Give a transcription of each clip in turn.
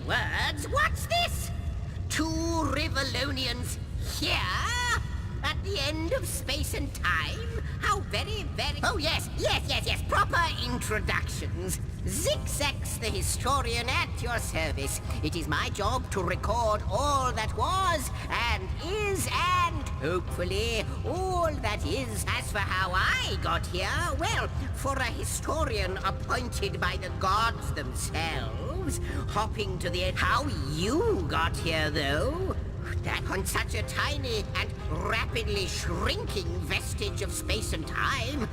words, what's this? Two Rivalonians here? At the end of space and time? How very... Oh, yes, proper introductions. Zigzags the historian at your service. It is my job to record all that was, and is, and hopefully all that is. As for how I got here, well, for a historian appointed by the gods themselves, hopping to the end. How you got here, though? That on such a tiny and rapidly shrinking vestige of space and time,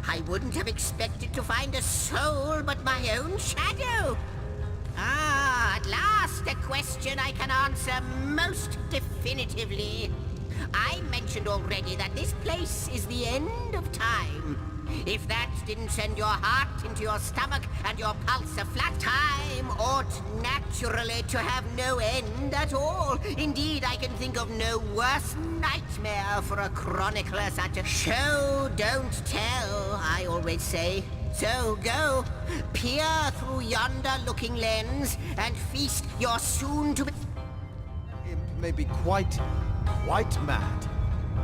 I wouldn't have expected to find a soul but my own shadow. Ah, at last a question I can answer most definitively. I mentioned already that this place is the end of time. If that didn't send your heart into your stomach and your pulse a flat, time ought naturally to have no end at all. Indeed, I can think of no worse nightmare for a chronicler such as show, don't tell, I always say. So go, peer through yonder looking lens and feast your soon-to-be... Imp may be quite mad.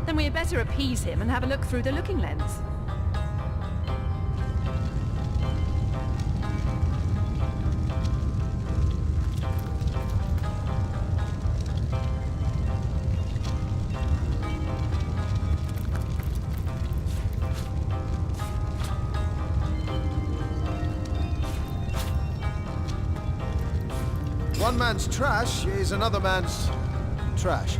Then we had better appease him and have a look through the looking lens. One man's trash is another man's trash.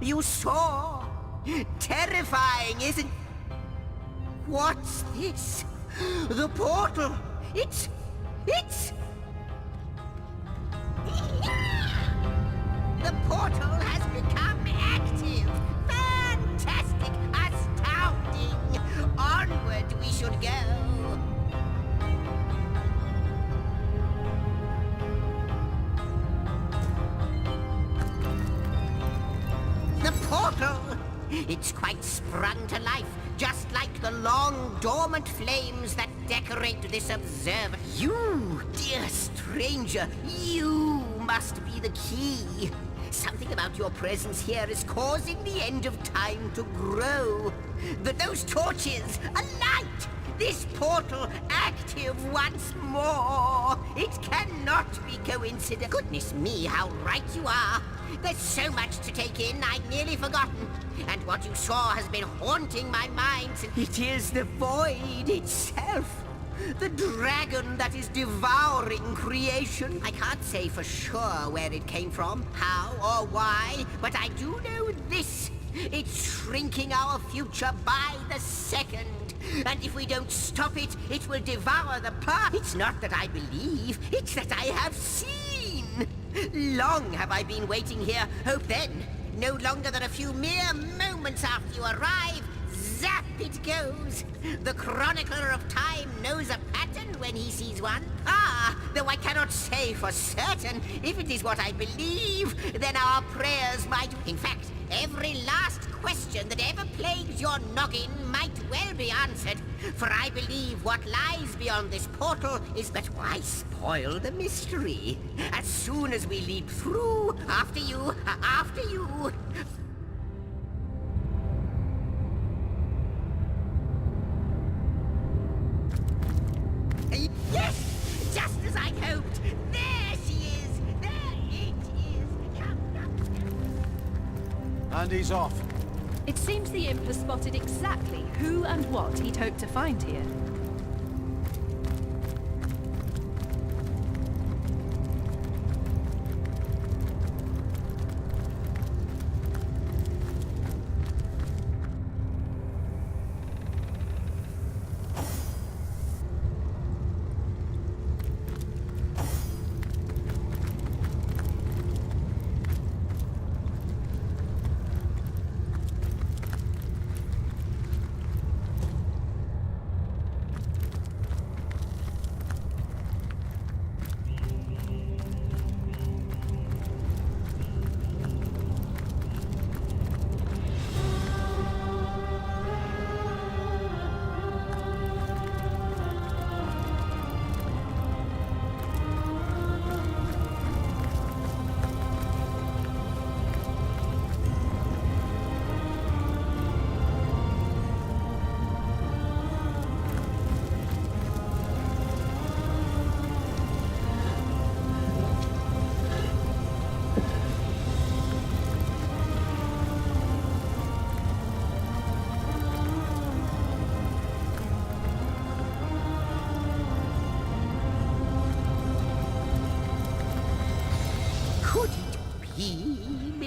You saw? Terrifying, isn't... What's this? The portal! It's... The portal has become active! Fantastic! Astounding! Onward we should go! Portal! It's quite sprung to life, just like the long, dormant flames that decorate this observer. You, dear stranger, you must be the key. Something about your presence here is causing the end of time to grow. Those torches, alight! This portal active once more! It cannot be coincidence. Goodness me, how right you are! There's so much to take in, I'd nearly forgotten. And what you saw has been haunting my mind since... It is the void itself. The dragon that is devouring creation. I can't say for sure where it came from, how or why, but I do know this. It's shrinking our future by the second. And if we don't stop it, it will devour the past. It's not that I believe, it's that I have seen. Long have I been waiting here. Hope then, no longer than a few mere moments after you arrive, zap it goes. The chronicler of time knows a pattern when he sees one. Ah, though I cannot say for certain. If it is what I believe, then our prayers might... In fact, every last question that ever plagues your noggin might well be answered. For I believe what lies beyond this portal is... But why spoil the mystery? As soon as we leap through, after you... Yes! Just as I hoped! There she is! There it is! Come. And he's off. It seems the imp has spotted exactly who and what he'd hoped to find here.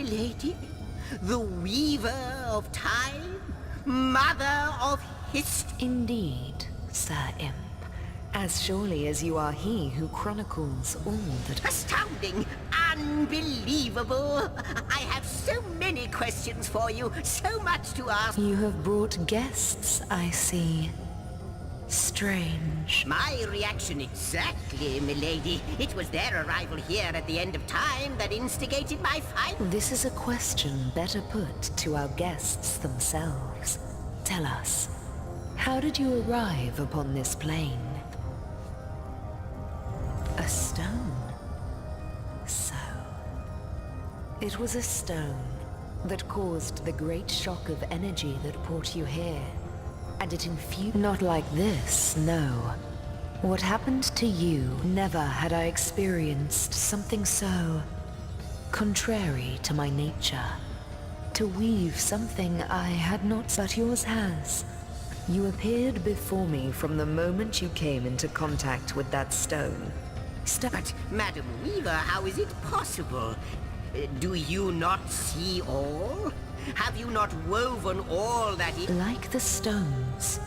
milady? The weaver of time? Mother of history? Indeed, Sir Imp. As surely as you are he who chronicles all that... Astounding! Unbelievable! I have so many questions for you, so much to ask. You have brought guests, I see. Strange. My reaction exactly, milady. It was their arrival here at the end of time that instigated my fight. This is a question better put to our guests themselves. Tell us, how did you arrive upon this plane? A stone. So, it was a stone that caused the great shock of energy that brought you here. And it infused... Not like this, no. What happened to you, never had I experienced something so... contrary to my nature. To weave something I had not, but yours has. You appeared before me from the moment you came into contact with that stone. But, Madam Weaver, how is it possible? Do you not see all? Have you not woven all that is... Like the stones,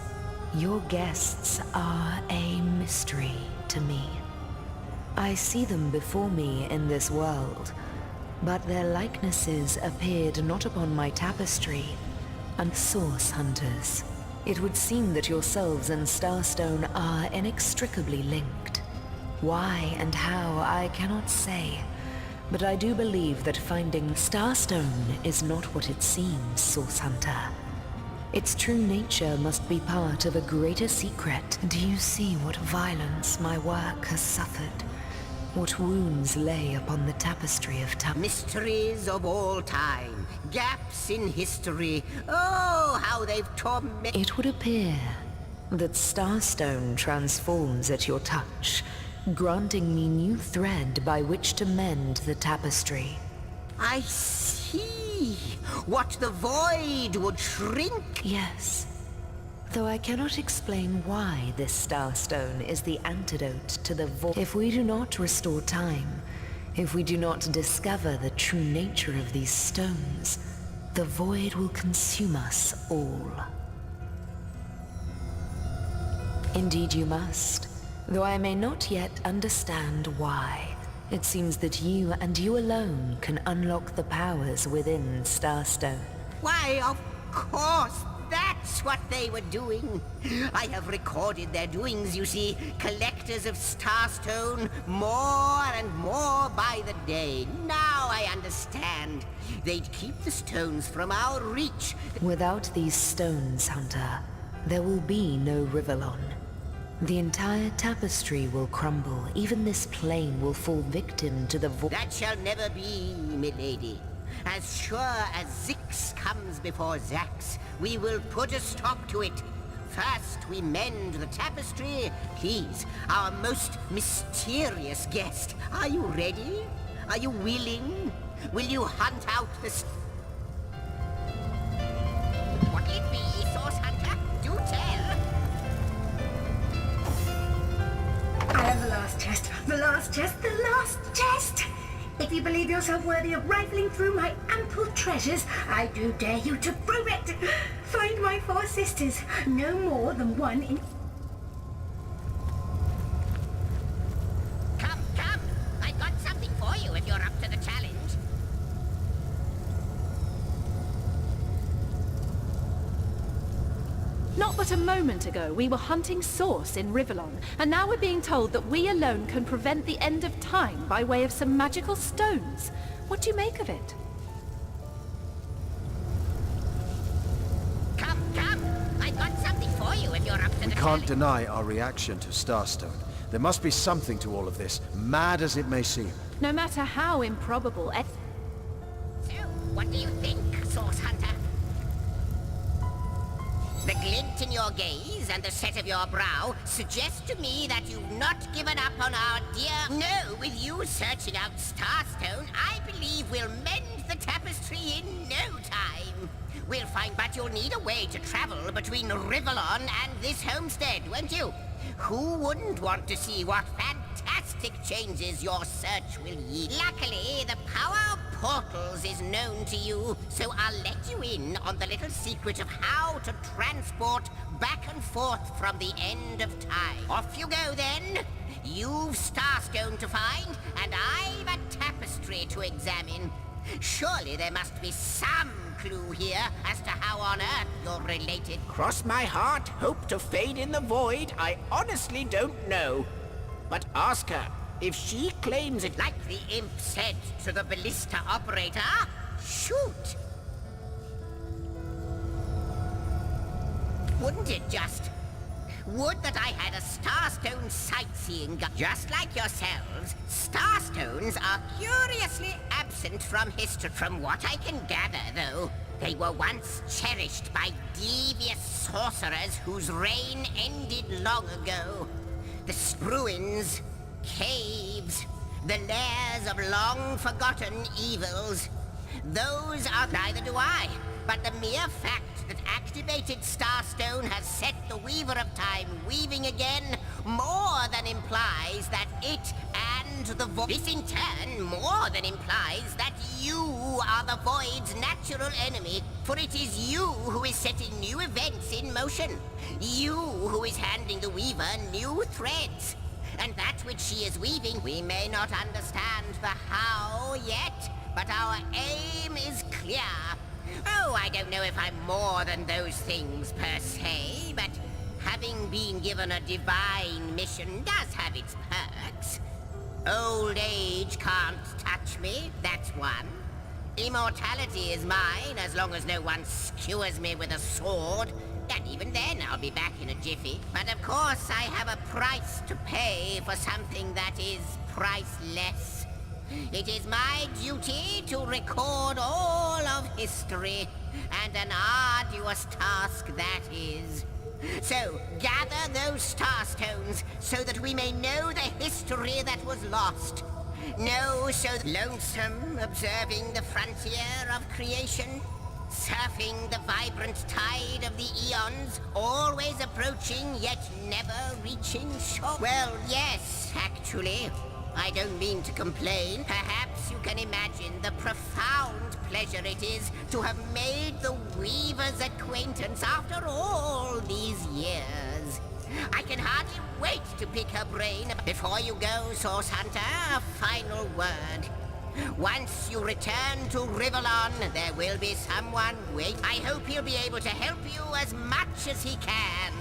your guests are a mystery to me. I see them before me in this world, but their likenesses appeared not upon my tapestry, and source hunters. It would seem that yourselves and Starstone are inextricably linked. Why and how, I cannot say, but I do believe that finding Starstone is not what it seems, Source Hunter. Its true nature must be part of a greater secret. Do you see what violence my work has suffered? What wounds lay upon the tapestry of time? Mysteries of all time, gaps in history. Oh, how they've tormented... It would appear that Starstone transforms at your touch, granting me new thread by which to mend the tapestry. I see. What the void would shrink. Yes, though I cannot explain why this Starstone is the antidote to the void. If we do not restore time, if we do not discover the true nature of these stones, the void will consume us all. Indeed you must. Though I may not yet understand why, it seems that you and you alone can unlock the powers within Starstone. Why, of course, that's what they were doing. I have recorded their doings, you see. Collectors of Starstone, more and more by the day. Now I understand. They'd keep the stones from our reach. Without these stones, Hunter, there will be no Rivellon. The entire tapestry will crumble. Even this plane will fall victim to the void. That shall never be, milady. As sure as Zix comes before Zax, we will put a stop to it. First, we mend the tapestry. Please, our most mysterious guest, are you ready? Are you willing? Will you hunt out the... What'll it be, Source Hunter? Do tell! I am the last chest, the last chest, the last chest! If you believe yourself worthy of rifling through my ample treasures, I do dare you to prove it! Find my 4 sisters, no more than one in... Come, come! I've got something for you if you're up to the challenge. Not but a moment ago, we were hunting Source in Rivellon, and now we're being told that we alone can prevent the end of time by way of some magical stones. What do you make of it? Come, come! I've got something for you if you're up to the We can't challenge. deny our reaction to Starstone. There must be something to all of this, mad as it may seem. No matter how improbable... So, what do you think, Source Hunter? The glint in your gaze and the set of your brow suggest to me that you've not given up on our dear... No, with you searching out Starstone, I believe we'll mend the tapestry in no time. We'll find, but you'll need a way to travel between Rivellon and this homestead, won't you? Who wouldn't want to see what fantastic changes your search will yield? Luckily, the power of portals is known to you, so I'll let you in on the little secret of how to transport back and forth from the end of time. Off you go then. You've Starstone to find, and I've a tapestry to examine. Surely there must be some clue here as to how on earth you're related. Cross my heart, hope to fade in the void, I honestly don't know. But ask her. If she claims it, Like the imp said to the ballista operator, shoot! Wouldn't it just? Would that I had a Starstone sightseeing guide. Just like yourselves, Starstones are curiously absent from history. From what I can gather, though, they were once cherished by devious sorcerers whose reign ended long ago. The ruins, caves, the lairs of long-forgotten evils. Those are neither do I, but the mere fact that activated Starstone has set the Weaver of Time weaving again more than implies that it and the Void... This in turn more than implies that you are the Void's natural enemy, for it is you who is setting new events in motion. You who is handing the Weaver new threads. And that which she is weaving, we may not understand the how yet, but our aim is clear. Oh, I don't know if I'm more than those things per se, but having been given a divine mission does have its perks. Old age can't touch me, that's one. Immortality is mine as long as no one skewers me with a sword. And even then, I'll be back in a jiffy. But of course, I have a price to pay for something that is priceless. It is my duty to record all of history, and an arduous task that is. So, gather those starstones so that we may know the history that was lost. Know so lonesome, observing the frontier of creation, surfing the vibrant tide of the eons, always approaching yet never reaching shore. Well, yes, actually. I don't mean to complain. Perhaps you can imagine the profound pleasure it is to have made the Weaver's acquaintance after all these years. I can hardly wait to pick her brain. Before you go, Source Hunter, a final word. Once you return to Rivellon, there will be someone waiting. I hope he'll be able to help you as much as he can.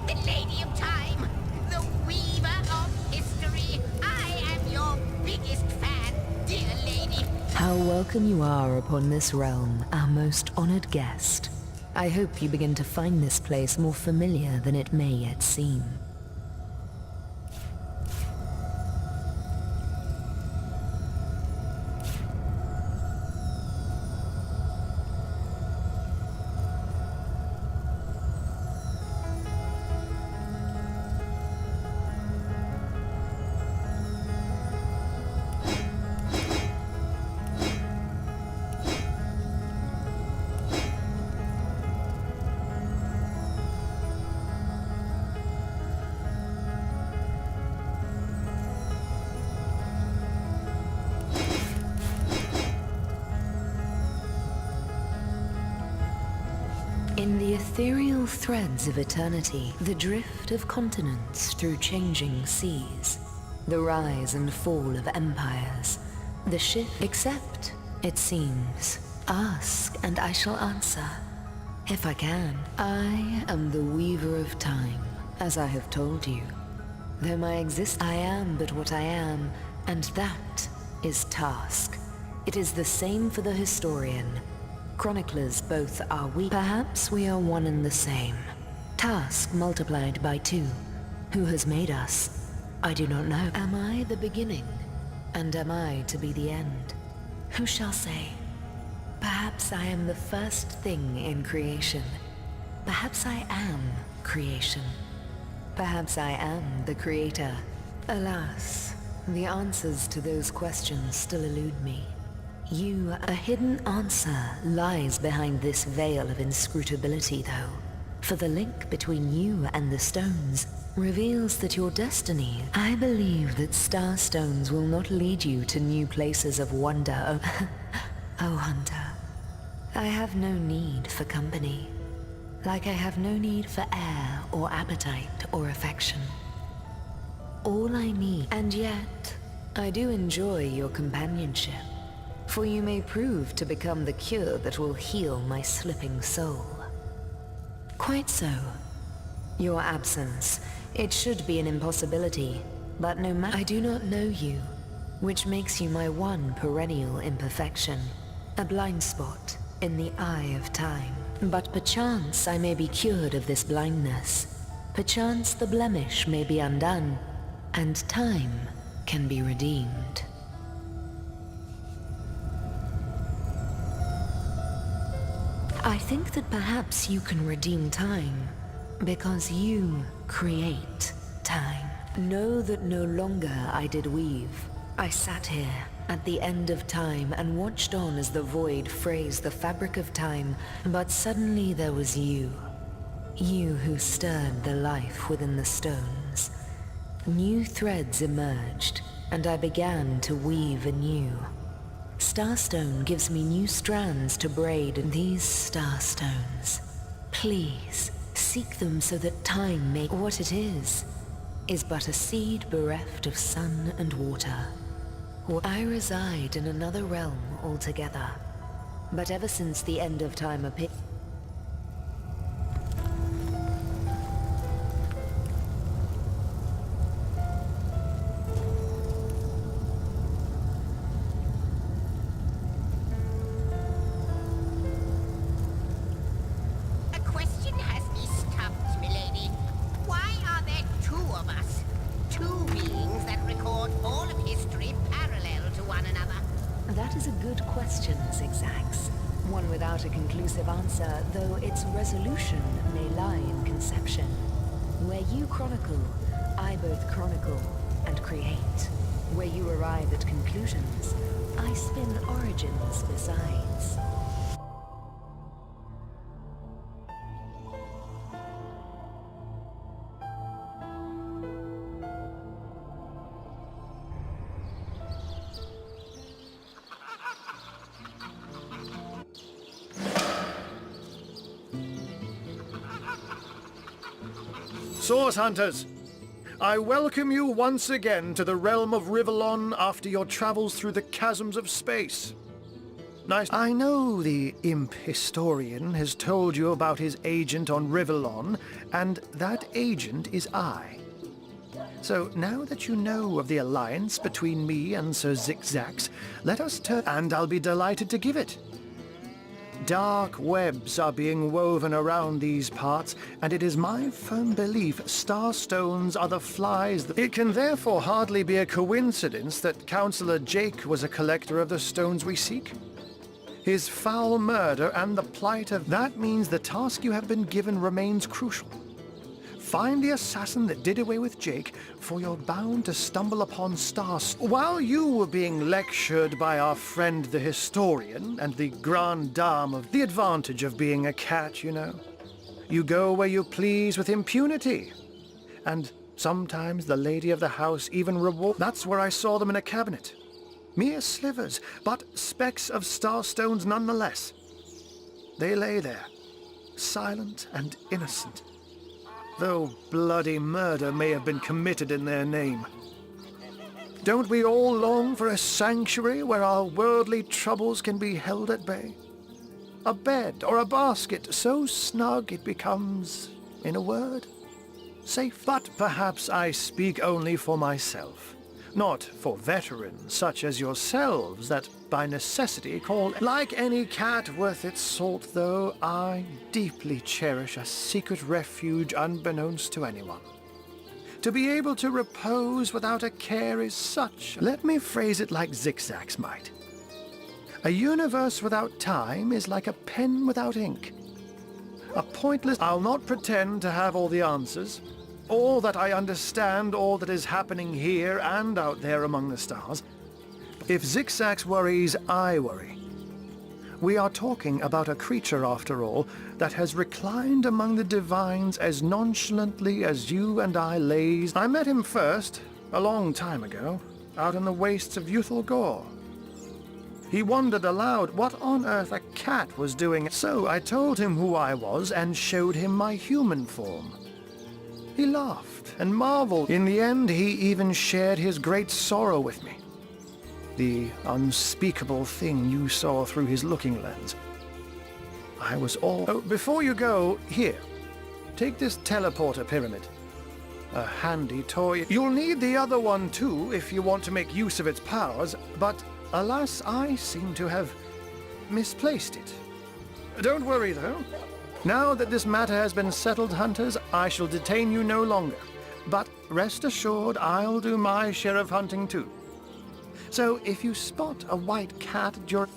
The Lady of Time, the Weaver of History. I am your biggest fan, dear lady. How welcome you are upon this realm, our most honored guest. I hope you begin to find this place more familiar than it may yet seem. In the ethereal threads of eternity, the drift of continents through changing seas, the rise and fall of empires, the shift, except, it seems, ask and I shall answer. If I can, I am the Weaver of Time, as I have told you. Though I am but what I am, and that is task. It is the same for the historian. Chroniclers both are we. Perhaps we are one and the same. Task multiplied by 2. Who has made us? I do not know. Am I the beginning? And am I to be the end? Who shall say? Perhaps I am the first thing in creation. Perhaps I am creation. Perhaps I am the creator. Alas, the answers to those questions still elude me. A hidden answer lies behind this veil of inscrutability, though. For the link between you and the stones reveals that your destiny... I believe that star stones will not lead you to new places of wonder. Oh, Hunter. I have no need for company. Like I have no need for air or appetite or affection. All I need... And yet, I do enjoy your companionship. For you may prove to become the cure that will heal my slipping soul. Quite so. Your absence, it should be an impossibility, but no matter, I do not know you, which makes you my one perennial imperfection, a blind spot in the eye of time. But perchance I may be cured of this blindness. Perchance the blemish may be undone, and time can be redeemed. I think that perhaps you can redeem time, because you create time. Know that no longer I did weave. I sat here at the end of time and watched on as the void phrased the fabric of time, but suddenly there was you. You who stirred the life within the stones. New threads emerged, and I began to weave anew. Starstone gives me new strands to braid. These starstones, please, seek them so that time may... What it is but a seed bereft of sun and water. I reside in another realm altogether. But ever since the end of time appeared... though its resolution may lie in conception. Where you chronicle, I both chronicle and create. Where you arrive at conclusions, I spin origins besides. Source Hunters, I welcome you once again to the realm of Rivellon after your travels through the chasms of space. Nice. I know the imp historian has told you about his agent on Rivellon, and that agent is I. So now that you know of the alliance between me and Sir Zigzags, let us turn, and I'll be delighted to give it. Dark webs are being woven around these parts, and it is my firm belief starstones are the flies that... It can therefore hardly be a coincidence that Councillor Jake was a collector of the stones we seek. His foul murder and the plight of... That means the task you have been given remains crucial. Find the assassin that did away with Jake, for you're bound to stumble upon While you were being lectured by our friend the historian and the grande dame of the advantage of being a cat, you know. You go where you please with impunity. And sometimes the lady of the house even reward... That's where I saw them in a cabinet. Mere slivers, but specks of starstones nonetheless. They lay there, silent and innocent, though bloody murder may have been committed in their name. Don't we all long for a sanctuary where our worldly troubles can be held at bay? A bed or a basket so snug it becomes, in a word, safe. But perhaps I speak only for myself, not for veterans such as yourselves that by necessity call... Like any cat worth its salt, though, I deeply cherish a secret refuge unbeknownst to anyone. To be able to repose without a care is such... Let me phrase it like Zigzags might. A universe without time is like a pen without ink. A pointless... I'll not pretend to have all the answers, or that I understand all that is happening here and out there among the stars. If Zigzags worries, I worry. We are talking about a creature, after all, that has reclined among the divines as nonchalantly as you and I laze. I met him first, a long time ago, out in the wastes of Youthful Gore. He wondered aloud what on earth a cat was doing, so I told him who I was and showed him my human form. He laughed and marveled. In the end, he even shared his great sorrow with me. The unspeakable thing you saw through his looking lens. I was all... Oh, before you go, here. Take this teleporter pyramid. A handy toy. You'll need the other one too if you want to make use of its powers, but alas, I seem to have misplaced it. Don't worry though. Now that this matter has been settled, hunters, I shall detain you no longer. But rest assured, I'll do my share of hunting too. So if you spot a white cat during...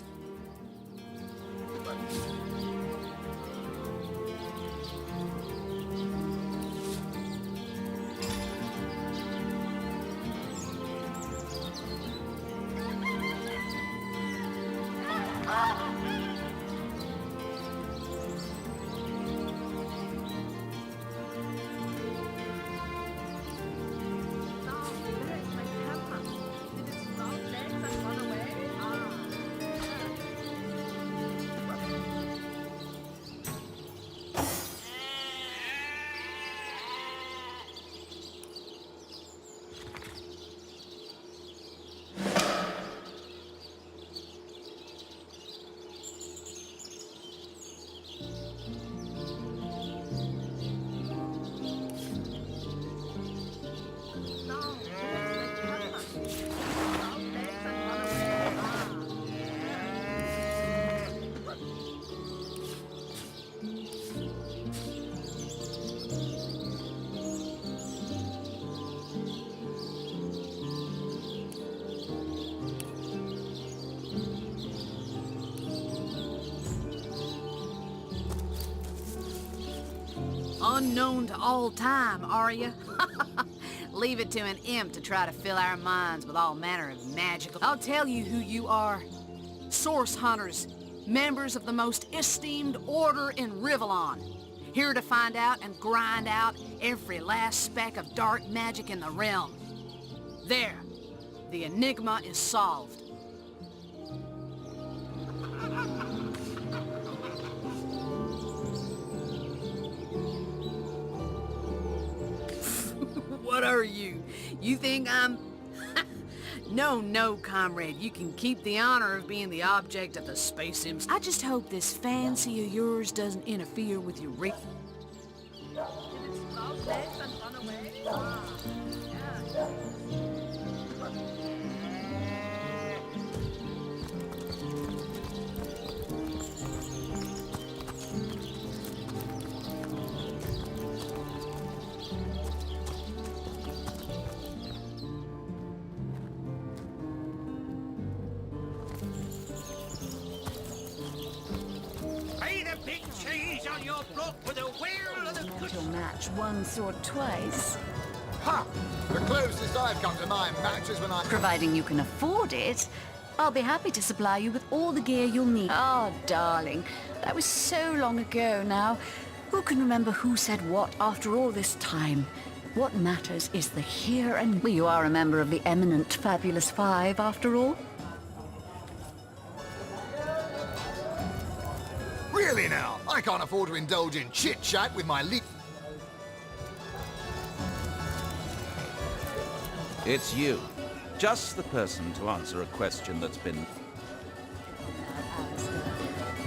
Unknown to all time, are you? Leave it to an imp to try to fill our minds with all manner of magical... I'll tell you who you are. Source hunters, members of the most esteemed order in Rivellon. Here to find out and grind out every last speck of dark magic in the realm. There, the enigma is solved. What are you? You think I'm... No, comrade. You can keep the honor of being the object of the space imps. I just hope this fancy of yours doesn't interfere with your re... Big cheese on your block with a wheel of the good... You'll match once or twice. Ha! The closest I've come to my match is when I... Providing you can afford it, I'll be happy to supply you with all the gear you'll need. Oh, darling, that was so long ago now. Who can remember who said what after all this time? What matters is the here and... Well, you are a member of the eminent Fabulous Five, after all. Really now? I can't afford to indulge in chit-chat with my lead... It's you. Just the person to answer a question that's been...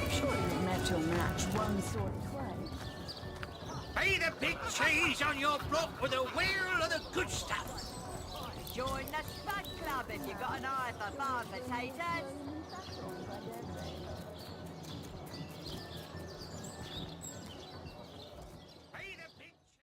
Sure you've met your match once or twice. Pay the big cheese on your block with a wheel of the good stuff. Join the Spud Club if you got an eye for barred potatoes.